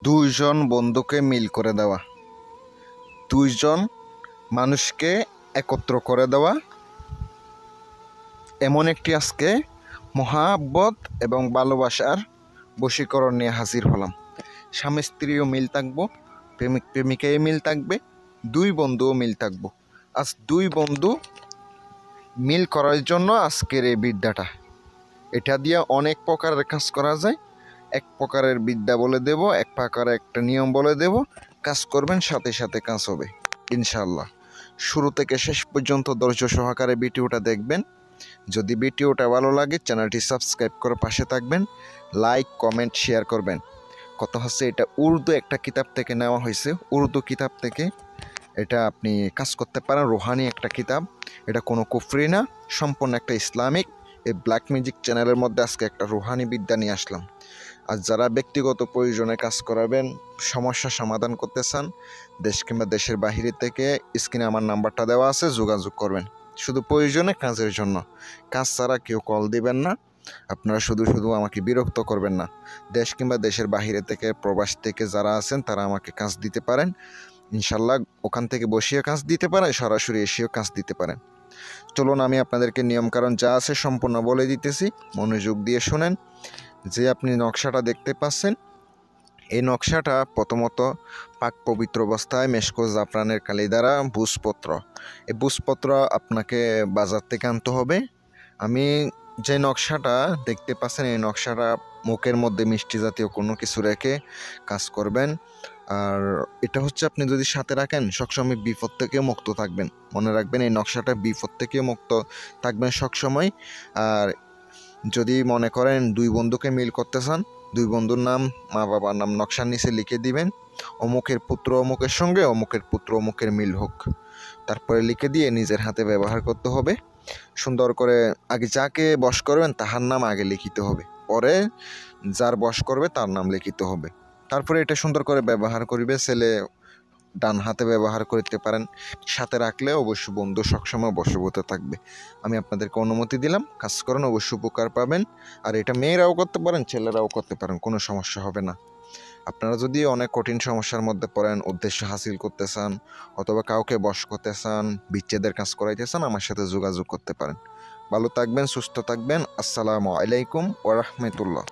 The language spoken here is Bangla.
দুইজন বন্ধুকে মিল করে দেওয়া, দুইজন মানুষকে একত্র করে দেওয়া, এমন একটি আজকে মহাব্বত এবং ভালোবাসার বশীকরণ নিয়ে হাজির হলাম। স্বামী স্ত্রীও মিল থাকবো, প্রেমিক প্রেমিকায় মিল থাকবে, দুই বন্ধুও মিল থাকবো। আজ দুই বন্ধু মিল করার জন্য আজকের এই বিদ্যাটা, এটা দিয়ে অনেক প্রকারের কাজ করা যায়। এক প্রকারের বিদ্যা বলে দেব, এক প্রকারের একটা নিয়ম বলে দেব, কাজ করবেন, সাথে সাথে কাজ হবে ইনশাল্লাহ। শুরু থেকে শেষ পর্যন্ত ধৈর্য সহকারে ভিডিওটা দেখবেন। যদি ভিডিওটা ভালো লাগে চ্যানেলটি সাবস্ক্রাইব করে পাশে থাকবেন, লাইক কমেন্ট শেয়ার করবেন। কথা হচ্ছে এটা উর্দু একটা কিতাব থেকে নেওয়া হয়েছে, উর্দু কিতাব থেকে এটা আপনি কাজ করতে পারেন। রুহানি একটা কিতাব, এটা কোনো কুফরি না, সম্পূর্ণ একটা ইসলামিক। এই ব্ল্যাক ম্যাজিক চ্যানেলের মধ্যে আজকে একটা রুহানি বিদ্যা নিয়ে আসলাম। আর যারা ব্যক্তিগত প্রয়োজনে কাজ করাবেন, সমস্যা সমাধান করতে চান, দেশ কিংবা দেশের বাহিরে থেকে, স্ক্রিনে আমার নাম্বারটা দেওয়া আছে, যোগাযোগ করবেন। শুধু প্রয়োজনে কাজের জন্য, কাজ ছাড়া কেউ কল দিবেন না। আপনারা শুধু শুধু আমাকে বিরক্ত করবেন না। দেশ কিংবা দেশের বাহিরে থেকে, প্রবাস থেকে যারা আছেন তারা আমাকে কাজ দিতে পারেন ইনশাল্লাহ। ওখান থেকে বসিয়ে কাজ দিতে পারেন, সরাসরি এসেও কাজ দিতে পারেন। চলুন আমি আপনাদেরকে নিয়মকানুন যা আছে সম্পূর্ণ বলে দিতেছি, মনোযোগ দিয়ে শুনেন। যে আপনি নকশাটা দেখতে পাচ্ছেন, এই নকশাটা প্রথমত পাক পবিত্র অবস্থায় মেশকো জাফরানের কালি দ্বারা ভূষপত্র, এই ভূষপত্র আপনাকে বাজার থেকে আনতে হবে। আমি যে নকশাটা দেখতে পাচ্ছেন, এই নকশাটা মুখের মধ্যে মিষ্টি জাতীয় কোনো কিছু রেখে কাজ করবেন। আর এটা হচ্ছে আপনি যদি সাথে রাখেন সবসময় বিপদ থেকে মুক্ত থাকবেন। মনে রাখবেন এই নকশাটা বিপদ থেকে মুক্ত থাকবেন সবসময়। আর যদি মনে করেন দুই বন্ধুকে মিল করতে চান, দুই বন্ধুর নাম, মা বাবার নাম নকশার নিচে লিখে দিবেন, অমুকের পুত্র অমুকের সঙ্গে অমুকের পুত্র অমুকের মিল হোক। তারপরে লিখে দিয়ে নিজের হাতে ব্যবহার করতে হবে সুন্দর করে। আগে যাকে বশ করবেন তাহার নাম আগে লিখিতে হবে, পরে যার বশ করবে তার নাম লিখিতে হবে। তারপরে এটা সুন্দর করে ব্যবহার করিবে। ছেলে ডান হাতে ব্যবহার করতে পারেন, সাথে রাখলে অবশ্য বন্ধু সবসময় বশীভূত থাকবে। আমি আপনাদেরকে অনুমতি দিলাম, কাজ করেন, অবশ্য উপকার পাবেন। আর এটা মেয়েরাও করতে পারেন, ছেলেরাও করতে পারেন, কোনো সমস্যা হবে না। আপনারা যদি অনেক কঠিন সমস্যার মধ্যে পড়েন, উদ্দেশ্য হাসিল করতে চান, অথবা কাউকে বশ করতে চান, বিচ্ছেদের কাজ করাইতে চান, আমার সাথে যোগাযোগ করতে পারেন। ভালো থাকবেন, সুস্থ থাকবেন। আসসালামু আলাইকুম ওয়া রাহমাতুল্লাহ।